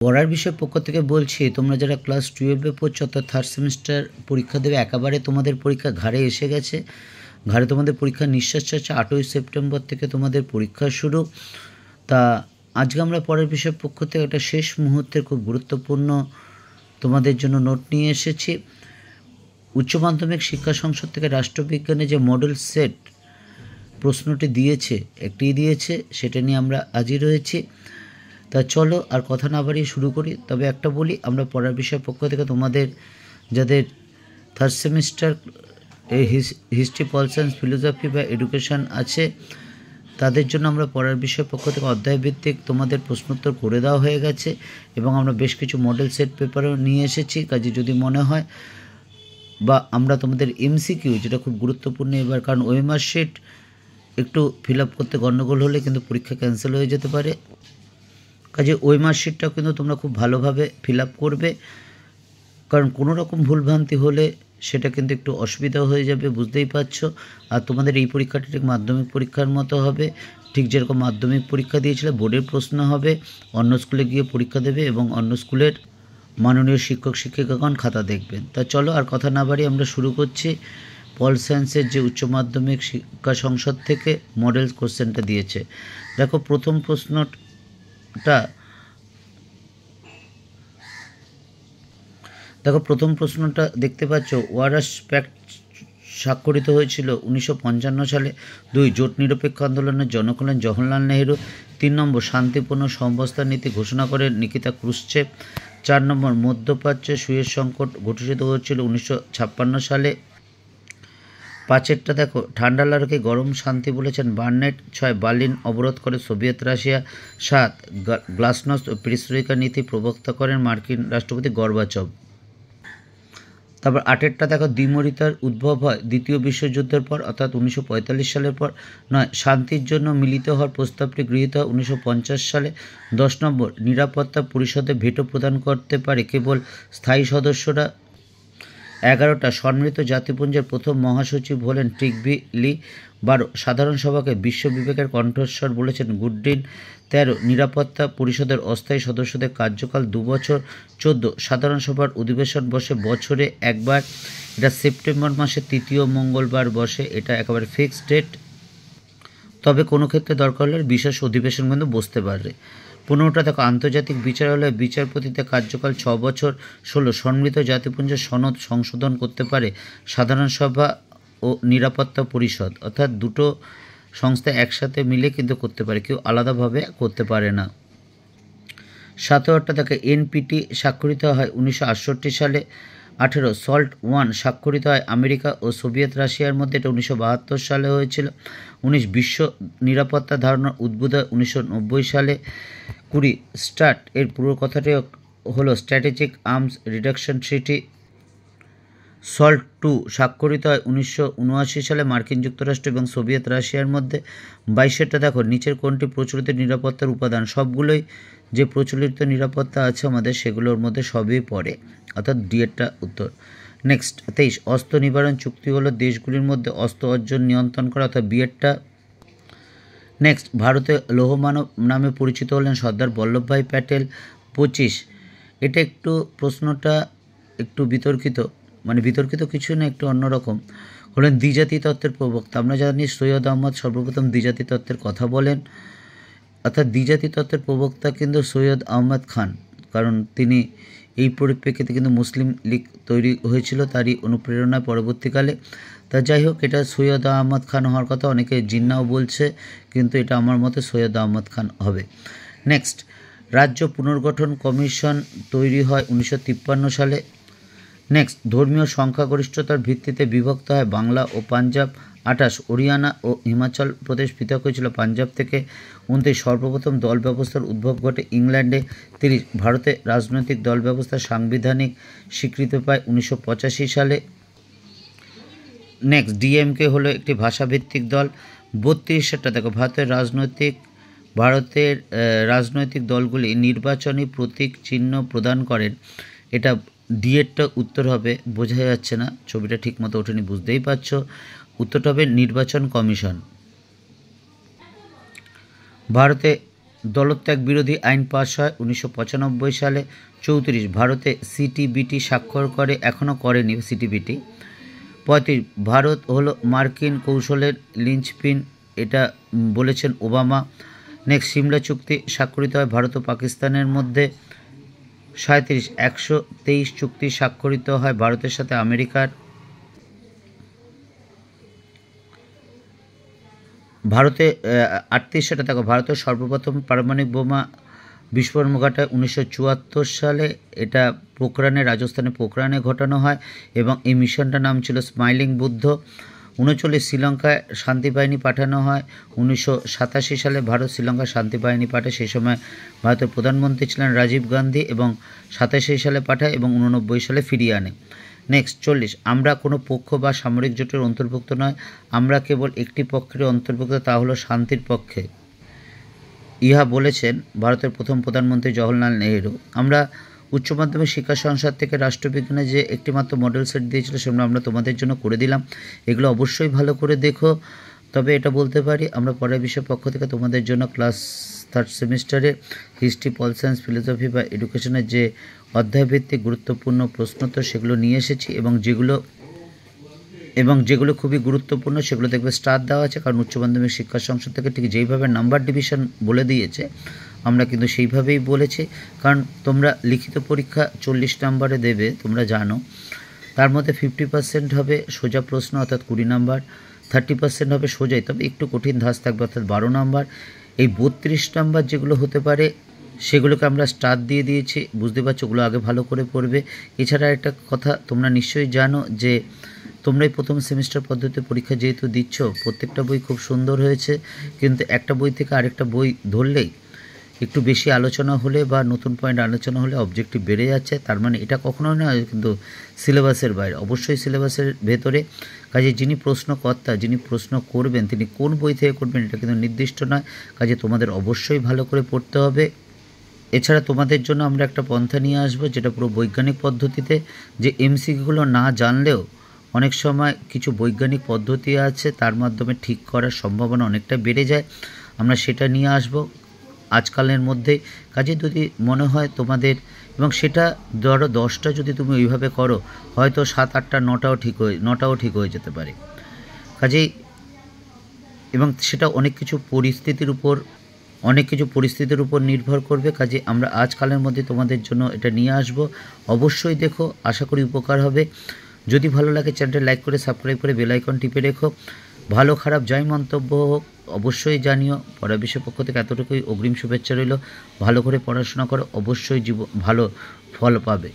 পড়ার বিষয়ের পক্ষ থেকে বলছি, তোমরা যারা ক্লাস 12-এ পড়ছো অর্থাৎ থার্ড সেমিস্টার পরীক্ষা দেবে, একেবারে তোমাদের পরীক্ষা ঘাড়ে এসে গেছে। ঘাড়ে তোমাদের পরীক্ষা নিঃশ্বাস ছাড়ছে। 8ই সেপ্টেম্বর থেকে তোমাদের পরীক্ষা শুরু। তা আজকে আমরা পড়ার বিষয়ের পক্ষ থেকে একটা শেষ মুহূর্তের খুব গুরুত্বপূর্ণ তোমাদের জন্য নোট নিয়ে এসেছি। উচ্চ মাধ্যমিক শিক্ষা সংসদ থেকে রাষ্ট্রবিজ্ঞানে যে মডেল সেট প্রশ্নটি দিয়েছে, সেটা নিয়ে আমরা আজই রয়েছি। তা চলো আর কথা না বাড়িয়ে শুরু করি। তবে একটা বলি, আমরা পড়ার বিষয়ের পক্ষ থেকে তোমাদের যাদের third semester history, pol science, philosophy বা এডুকেশন আছে, তাদের জন্য আমরা পড়ার বিষয়ের পক্ষ থেকে অধ্যায়ভিত্তিক তোমাদের প্রশ্নোত্তর করে দেওয়া হয়ে গেছে এবং আমরা বেশ কিছু মডেল সেট পেপারও নিয়ে এসেছি। কাজে যদি মনে হয় বা আমরা তোমাদের এমসিকিউ, যেটা খুব গুরুত্বপূর্ণ এবার, কারণ ওএমআর শিট একটু ফিল আপ করতে গণ্ডগোল হলে কিন্তু পরীক্ষা ক্যান্সেল হয়ে যেতে পারে। কাজে ওএমআর শিটটাও কিন্তু তোমরা খুব ভালোভাবে ফিল আপ করবে, কারণ কোনো রকম ভুলভ্রান্তি হলে সেটা কিন্তু একটু অসুবিধা হয়ে যাবে, বুঝতেই পারছো। আর তোমাদের এই পরীক্ষাটা ঠিক মাধ্যমিক পরীক্ষার মতো হবে। ঠিক যেরকম মাধ্যমিক পরীক্ষা দিয়েছিলে, বোর্ডের প্রশ্ন হবে, অন্য স্কুলে গিয়ে পরীক্ষা দেবে এবং অন্য স্কুলের মাননীয় শিক্ষক শিক্ষিকাগণ খাতা দেখবেন। তা চলো আর কথা না বাড়িয়ে আমরা শুরু করছি। পল সায়েন্সের যে উচ্চ মাধ্যমিক শিক্ষা সংসদ থেকে মডেল কোশ্চেনটা দিয়েছে, দেখো প্রথম প্রশ্নটা দেখতে পাচ্ছ। ওয়ারাস প্যাক্ট স্বাক্ষরিত হয়েছিল 1955 সালে। 2 জোট নিরপেক্ষ আন্দোলনের জনক হলেন জওহরলাল নেহেরু। 3 নম্বর শান্তিপূর্ণ সমবস্থান নীতি ঘোষণা করেন নিকিতা ক্রুশ্চেভ। 4 নম্বর মধ্যপ্রাচ্যে সুয়েজ সংকট ঘটিত হয়েছিল 1956 সালে। 5এরটা দেখো, ঠান্ডা লাড়াকে গরম শান্তি বলেছেন বার্নেট। 6 বার্লিন অবরোধ করে সোভিয়েত রাশিয়া। 7 গ্লাসনস্ট ও পেরিস্ট্রোইকা নীতি প্রবক্তা করেন মার্কিন রাষ্ট্রপতি গর্বাচভ। তারপর 8এরটা দেখো, দ্বিমরিতার উদ্ভব হয় দ্বিতীয় বিশ্বযুদ্ধের পর অর্থাৎ 1945 সালের পর। 9 শান্তির জন্য মিলিত হওয়ার প্রস্তাবটি গৃহীত হয় 1950 সালে। 10 নম্বর নিরাপত্তা পরিষদে ভেটো প্রদান করতে পারে কেবল স্থায়ী সদস্যরা। 11টা সম্মিলিত জাতিপুঞ্জের প্রথম মহাসচিব হলেন ট্রিগবি লি। 12 সাধারণ সভাকে বিশ্ব বিবেকের কণ্ঠস্বর বলেছেন গুডরিন। 13 নিরাপত্তা পরিষদের অস্থায়ী সদস্যদের কার্যকাল 2 বছর। 14 সাধারণ সভার অধিবেশন বসে বছরে একবার, এটা সেপ্টেম্বর মাসের 3য় মঙ্গলবার বসে, এটা একেবারে ফিক্সড ডেট। তবে কোনো ক্ষেত্রে দরকার হলে বিশেষ অধিবেশন কিন্তু বসতে পারে। 15টা দেখো, আন্তর্জাতিক বিচারালয়ে বিচারপতিদের কার্যকাল 6 বছর। 16 সম্মিলিত জাতিপুঞ্জের সনদ সংশোধন করতে পারে সাধারণ সভা ও নিরাপত্তা পরিষদ, অর্থাৎ দুটো সংস্থা একসাথে মিলে কিন্তু করতে পারে, কেউ আলাদাভাবে করতে পারে না। 17টা দেখো, এনপিটি স্বাক্ষরিত হয় 1968 সালে। 18 সল্ট 1 স্বাক্ষরিত হয় আমেরিকা ও সোভিয়েত রাশিয়ার মধ্যে, এটা 1972 সালে হয়েছিল। 19 বিশ্ব নিরাপত্তা ধারণার উদ্ভূত হয় 1990 সালে। 20 স্টার্ট এর পুরো কথাটি হলো স্ট্র্যাটেজিক আর্মস রিডাকশন ট্রিটি। সল্ট 2 স্বাক্ষরিত হয় 1979 সালে মার্কিন যুক্তরাষ্ট্র এবং সোভিয়েত রাশিয়ার মধ্যে। 22টা দেখো, নিচের কোনটি প্রচলিত নিরাপত্তার উপাদান? সবগুলোই যে প্রচলিত নিরাপত্তা আছে আমাদের, সেগুলোর মধ্যে সবই পড়ে, অর্থাৎ ডিএরটা উত্তর। নেক্সট 23 অস্ত্র নিবারণ চুক্তি হলো দেশগুলির মধ্যে অস্ত্র অর্জন নিয়ন্ত্রণ করা, অর্থাৎ বিএরটা। নেক্সট ভারতে লৌহমানব নামে পরিচিত হলেন সর্দার বল্লভভাই প্যাটেল। 25 এটা একটু প্রশ্নটা একটু বিতর্কিত, মানে বিতর্কিত কিছু না, একটু অন্যরকম, হলেন দ্বিজাতি তত্ত্বের প্রবক্তা। আমরা জানি সৈয়দ আহমদ সর্বপ্রথম দ্বিজাতি তত্ত্বের কথা বলেন, অর্থাৎ দ্বিজাতি তত্ত্বের প্রবক্তা কিন্তু সৈয়দ আহমদ খান, কারণ তিনি এই পরিপ্রেক্ষিতে কিন্তু মুসলিম লীগ তৈরি হয়েছিল তারই অনুপ্রেরণায় পরবর্তীকালে। তা যাই হোক, এটা সৈয়দ আহমদ খান হওয়ার কথা, অনেকে জিন্নাও বলছে, কিন্তু এটা আমার মতে সৈয়দ আহমদ খান হবে। নেক্সট রাজ্য পুনর্গঠন কমিশন তৈরি হয় 1953 সালে। নেক্সট ধর্মীয় সংখ্যাগরিষ্ঠতার ভিত্তিতে বিভক্ত হয় বাংলা ও পাঞ্জাব। 28 হরিয়ানা ও হিমাচল প্রদেশ পৃথক হয়েছিল পাঞ্জাব থেকে। 29 সর্বপ্রথম দল ব্যবস্থার উদ্ভব ঘটে ইংল্যান্ডে। 30 ভারতে রাজনৈতিক দল ব্যবস্থা সাংবিধানিক স্বীকৃতি পায় 1985 সালে। নেক্সট ডিএমকে হলো একটি ভাষাভিত্তিক দল। 32টা দেখো, ভারতের রাজনৈতিক দলগুলি নির্বাচনী প্রতীক চিহ্ন প্রদান করেন, এটা ডিএরটা উত্তর হবে, বোঝা যাচ্ছে না, ছবিটা ঠিক মতো ওঠেনি, বুঝতেই পারছো, উত্তরটা হবে নির্বাচন কমিশন। ভারতে দলত্যাগ বিরোধী আইন পাশ হয় 1995 সালে। 34 ভারতে সিটিবিটি স্বাক্ষর করে, এখনও করেনি সিটিবিটি। 35 ভারত হলো মার্কিন কৌশলের লিঞ্চপিন, এটা বলেছেন ওবামা। নেক্সট, সিমলা চুক্তি স্বাক্ষরিত হয় ভারত ও পাকিস্তানের মধ্যে। 37 123 চুক্তি স্বাক্ষরিত হয় ভারতের সাথে আমেরিকার। ভারতে 38 দেখো, ভারতের সর্বপ্রথম পারমাণবিক বোমা বিস্ফোরণ ঘটায় 1974 সালে। এটা পোখরানে, রাজস্থানে পোখরানে ঘটানো হয় এবং এই মিশনটার নাম ছিল স্মাইলিং বুদ্ধ। 39 শ্রীলঙ্কায় শান্তি বাহিনী পাঠানো হয়। 1987 সালে ভারত শ্রীলঙ্কায় শান্তি বাহিনী পাঠায়, সেই সময় ভারতের প্রধানমন্ত্রী ছিলেন রাজীব গান্ধী, এবং 87 সালে পাঠায় এবং 89 সালে ফিরিয়ে আনে। নেক্সট 40 আমরা কোনো পক্ষ বা সামরিক জোটের অন্তর্ভুক্ত নয়, আমরা কেবল একটি পক্ষের অন্তর্ভুক্ত, তা হলো শান্তির পক্ষে। ইহা বলেছেন ভারতের প্রথম প্রধানমন্ত্রী জওহরলাল নেহেরু। আমরা উচ্চ মাধ্যমিক শিক্ষা সংসদ থেকে রাষ্ট্রবিজ্ঞানে যে একটি মাত্র মডেল সেট দিয়েছিল, সেগুলো আমরা তোমাদের জন্য করে দিলাম। এগুলো অবশ্যই ভালো করে দেখো। তবে এটা বলতে পারি, আমরা পরের বিষয়ের পক্ষ থেকে তোমাদের জন্য ক্লাস 3rd সেমিস্টারে হিস্ট্রি, পল সায়েন্স, ফিলোসফি বা এডুকেশনের যে অধ্যায়ভিত্তিক গুরুত্বপূর্ণ প্রশ্নোত্তর সেগুলো নিয়ে এসেছি, এবং যেগুলো খুবই গুরুত্বপূর্ণ সেগুলো দেখবে স্টার দেওয়া আছে, কারণ উচ্চ মাধ্যমিক শিক্ষা সংসদ থেকে ঠিক যেইভাবে নাম্বার ডিভিশন বলে দিয়েছে, আমরা কিন্তু সেইভাবেই বলেছি। কারণ তোমরা লিখিত পরীক্ষা 40 নম্বরে দেবে, তোমরা জানো। তার মধ্যে 50% হবে সোজা প্রশ্ন, অর্থাৎ 20 নাম্বার। 30% হবে সোজাই, তবে একটু কঠিন ধাঁচ থাকবে, অর্থাৎ 12 নাম্বার। এই 32 নাম্বার যেগুলো হতে পারে সেগুলোকে আমরা স্টার দিয়ে দিয়েছি। বুঝতে পারছো, ওগুলো আগে ভালো করে পড়বে। এছাড়া একটা কথা তোমরা নিশ্চয়ই জানো যে তোমরাই প্রথম সেমিস্টার পদ্ধতিতে পরীক্ষা যেহেতু দিচ্ছ, প্রত্যেকটা বই খুব সুন্দর হয়েছে, কিন্তু একটা বই থেকে আরেকটা বই ধরলেই একটু বেশি আলোচনা হলে বা নতুন পয়েন্ট আলোচনা হলে অবজেক্টিভ বেড়ে যাচ্ছে। তার মানে এটা কখনোই নয় কিন্তু সিলেবাসের বাইরে, অবশ্যই সিলেবাসের ভেতরে। কাজে যিনি প্রশ্নকর্তা, যিনি প্রশ্ন করবেন, তিনি কোন বই থেকে করবেন এটা কিন্তু নির্দিষ্ট নয়। কাজে তোমাদের অবশ্যই ভালো করে পড়তে হবে। এছাড়া তোমাদের জন্য আমরা একটা পন্থা নিয়ে আসবো, যেটা পুরো বৈজ্ঞানিক পদ্ধতিতে, যে এমসিকিউগুলো না জানলেও অনেক সময় কিছু বৈজ্ঞানিক পদ্ধতি আছে, তার মাধ্যমে ঠিক করার সম্ভাবনা অনেকটা বেড়ে যায়। আমরা সেটা নিয়ে আসব আজকালের মধ্যে। কাজে যদি মনে হয় তোমাদের, এবং সেটা ধরো 10টা যদি তুমি ওইভাবে করো, হয়তো 7, 8, 9টাও ঠিক হয়ে যেতে পারে। কাজেই, এবং সেটা অনেক কিছু পরিস্থিতির উপর নির্ভর করবে। কাজে আমরা আজকালের মধ্যে তোমাদের জন্য এটা নিয়ে আসব। অবশ্যই দেখো, আশা করি উপকার হবে। যদি ভালো লাগে চ্যানেলটা লাইক করে সাবস্ক্রাইব করে বেল আইকন টিপে রেখো। ভালো খারাপ যাই মন্তব্য হোক অবশ্যই জানিও। পড়া বিষয়ের পক্ষ থেকে এতটুকুই অগ্রিম শুভেচ্ছা রইল। ভালো করে পড়াশোনা করো, অবশ্যই ভালো ফল পাবে।